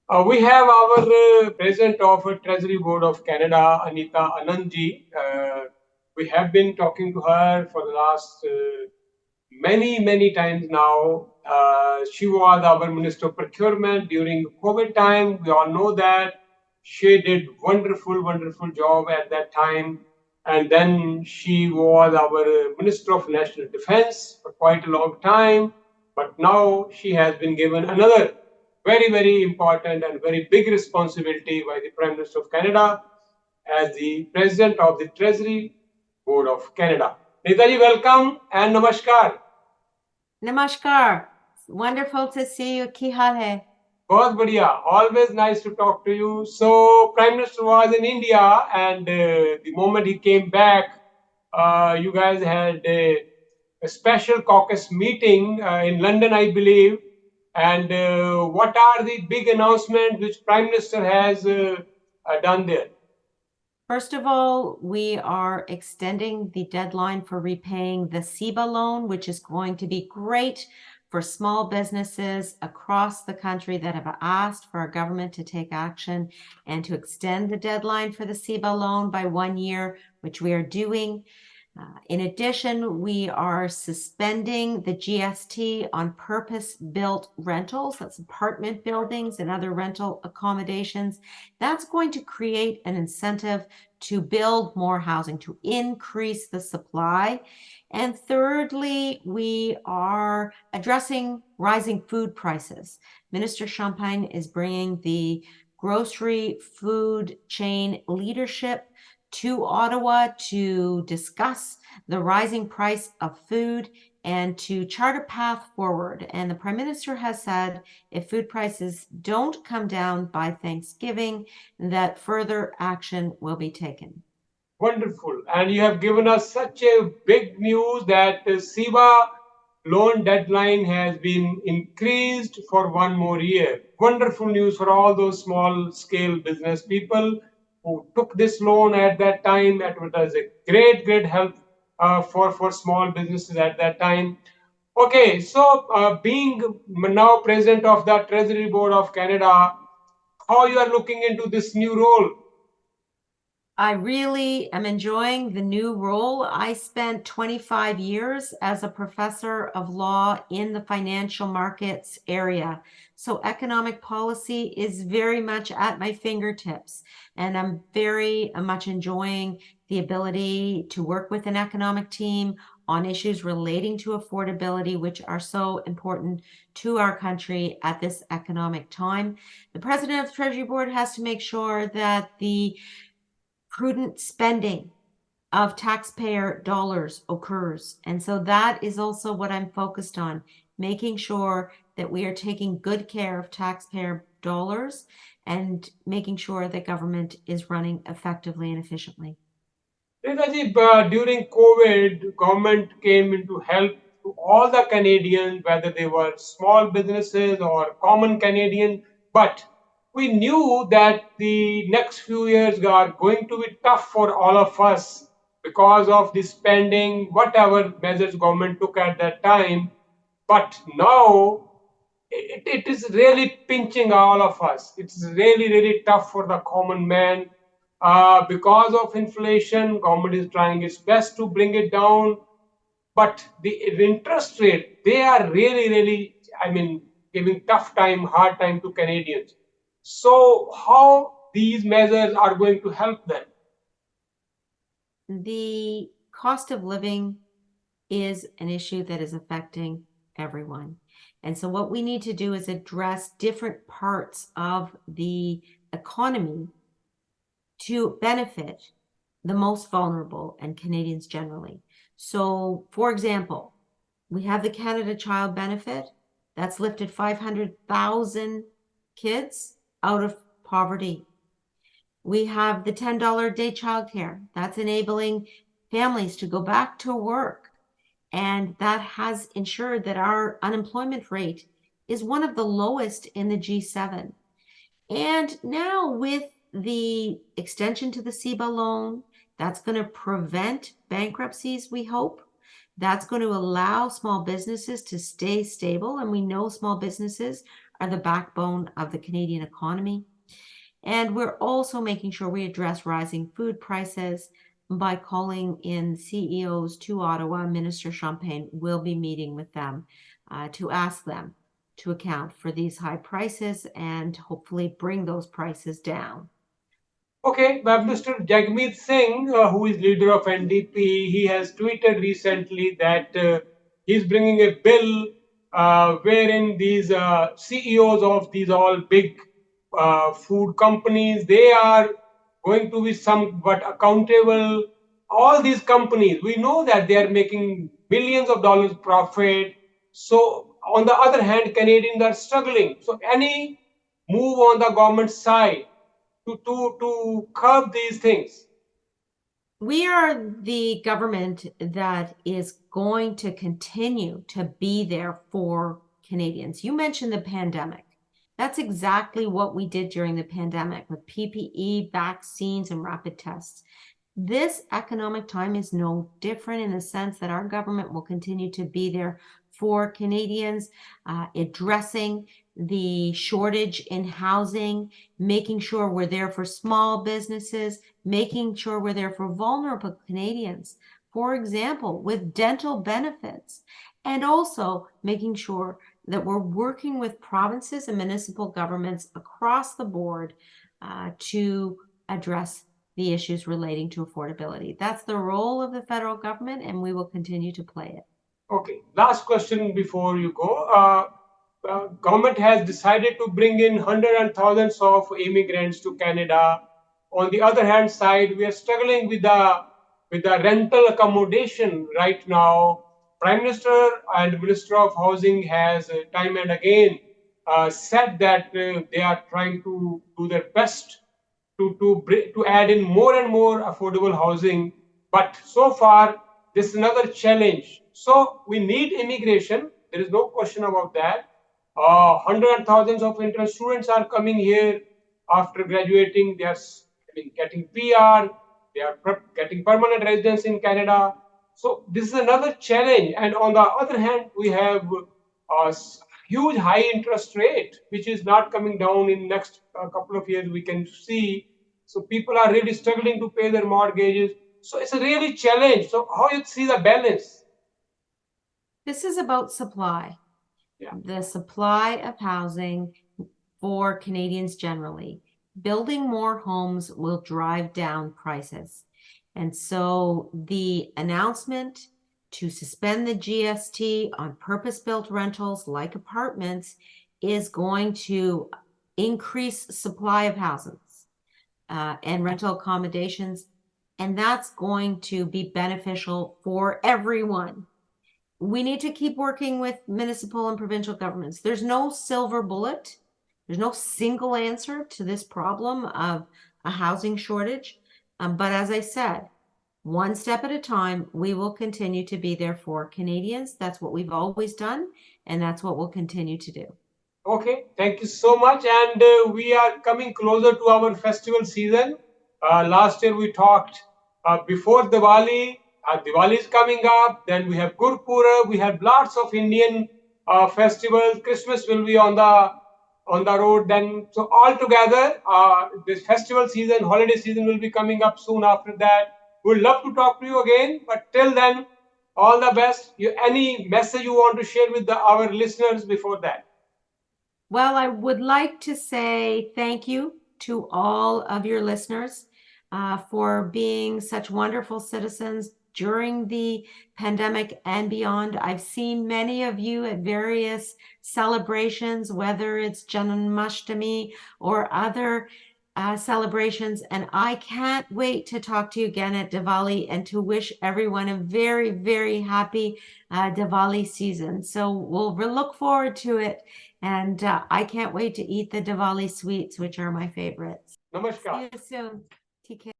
We have our President of Treasury Board of Canada, Anita Anand ji. We have been talking to her for the last many times now. She was our Minister of Procurement during COVID time. We all know that she did wonderful job at that time. And then she was our Minister of National Defense for quite a long time. But now she has been given another very important and very big responsibility by the Prime Minister of Canada as the President of the Treasury Board of Canada. Netaji, welcome and namaskar. Namaskar. Wonderful to see you. Ki hal hai? बहुत बढ़िया. Always nice to talk to you. So, Prime Minister was in India, and the moment he came back, you guys had a special caucus meeting in London, I believe. And what are the big announcements which Prime Minister has done there? First of all, we are extending the deadline for repaying the SEBA loan, which is going to be great for small businesses across the country that have asked for our government to take action and to extend the deadline for the SEBA loan by 1 year, which we are doing. In addition, we are suspending the GST on purpose-built rentals. That's apartment buildings and other rental accommodations. That's going to create an incentive to build more housing, to increase the supply. And thirdly, we are addressing rising food prices. Minister Champagne is bringing the grocery food chain leadership to Ottawa to discuss the rising price of food and to chart a path forward. And the Prime Minister has said if food prices don't come down by Thanksgiving, that further action will be taken. Wonderful. And you have given us such a big news that the SEBA loan deadline has been increased for 1 more year. Wonderful news for all those small scale business people who took this loan at that time. That was a great help for small businesses at that time. Okay, so being now president of the Treasury Board of Canada, how you are looking into this new role? I really am enjoying the new role. I spent 25 years as a professor of law in the financial markets area. So economic policy is very much at my fingertips. And I'm very much enjoying the ability to work with an economic team on issues relating to affordability, which are so important to our country at this economic time. The president of the Treasury Board has to make sure that the prudent spending of taxpayer dollars occurs. And so that is also what I'm focused on, making sure that we are taking good care of taxpayer dollars and making sure that government is running effectively and efficiently. Neetaji, during COVID, government came into help to all the Canadians, whether they were small businesses or common Canadian. But we knew that the next few years are going to be tough for all of us because of the spending, whatever measures government took at that time. But now it is really pinching all of us. It's really tough for the common man. Because of inflation, government is trying its best to bring it down, but the interest rate, they are really, I mean, giving hard time to Canadians. So how these measures are going to help them? The cost of living is an issue that is affecting everyone. And so what we need to do is address different parts of the economy to benefit the most vulnerable and Canadians generally. So, for example, we have the Canada Child Benefit that's lifted 500,000 kids out of poverty. We have the $10 a day childcare that's enabling families to go back to work. And that has ensured that our unemployment rate is one of the lowest in the G7. And now with the extension to the SEBA loan, that's going to prevent bankruptcies, we hope. That's going to allow small businesses to stay stable. And we know small businesses are the backbone of the Canadian economy. And we're also making sure we address rising food prices by calling in CEOs to Ottawa. Minister Champagne will be meeting with them to ask them to account for these high prices and hopefully bring those prices down. Okay, but Mr. Jagmeet Singh, who is leader of NDP, he has tweeted recently that he's bringing a bill wherein these CEOs of these all big food companies, they are going to be somewhat accountable. All these companies, we know that they are making billions of dollars profit. So on the other hand, Canadians are struggling. So any move on the government side to curb these things? We are the government that is going to continue to be there for Canadians. You mentioned the pandemic. That's exactly what we did during the pandemic with PPE, vaccines, and rapid tests. This economic time is no different in the sense that our government will continue to be there for Canadians, addressing the shortage in housing, making sure we're there for small businesses, making sure we're there for vulnerable Canadians, for example, with dental benefits, and also making sure that we're working with provinces and municipal governments across the board to address the issues relating to affordability. That's the role of the federal government, and we will continue to play it. Okay, last question before you go. Government has decided to bring in hundreds and thousands of immigrants to Canada. On the other hand side, we are struggling with the rental accommodation right now. Prime Minister and Minister of Housing has time and again said that they are trying to do their best to add in more and more affordable housing. But so far, this is another challenge. So we need immigration. There is no question about that. Hundreds and thousands of international students are coming here after graduating. They are getting PR. They are getting permanent residence in Canada. So this is another challenge. And on the other hand, we have a huge high interest rate, which is not coming down in next couple of years. We can see. So people are really struggling to pay their mortgages. So it's a really challenge. So how you see the balance? This is about supply. Yeah. The supply of housing for Canadians generally. Building more homes will drive down prices. And so the announcement to suspend the GST on purpose-built rentals like apartments is going to increase supply of houses and rental accommodations, and that's going to be beneficial for everyone. We need to keep working with municipal and provincial governments. There's no silver bullet. There's no single answer to this problem of a housing shortage. But as I said, one step at a time, we will continue to be there for Canadians. That's what we've always done, and that's what we'll continue to do. Okay, thank you so much. And we are coming closer to our festival season. Last year we talked before Diwali. Diwali is coming up. Then we have Gurpurab. We have lots of Indian festivals. Christmas will be on the road. Then so all together, this festival season, holiday season will be coming up soon after that. We'd love to talk to you again. But till then, all the best. Any message you want to share with our listeners before that? Well, I would like to say thank you to all of your listeners for being such wonderful citizens during the pandemic and beyond. I've seen many of you at various celebrations, whether it's Janmashtami or other celebrations, and I can't wait to talk to you again at Diwali and to wish everyone a very, very happy Diwali season. So we'll look forward to it, and I can't wait to eat the Diwali sweets, which are my favorites. Namaskar. See you soon. TK.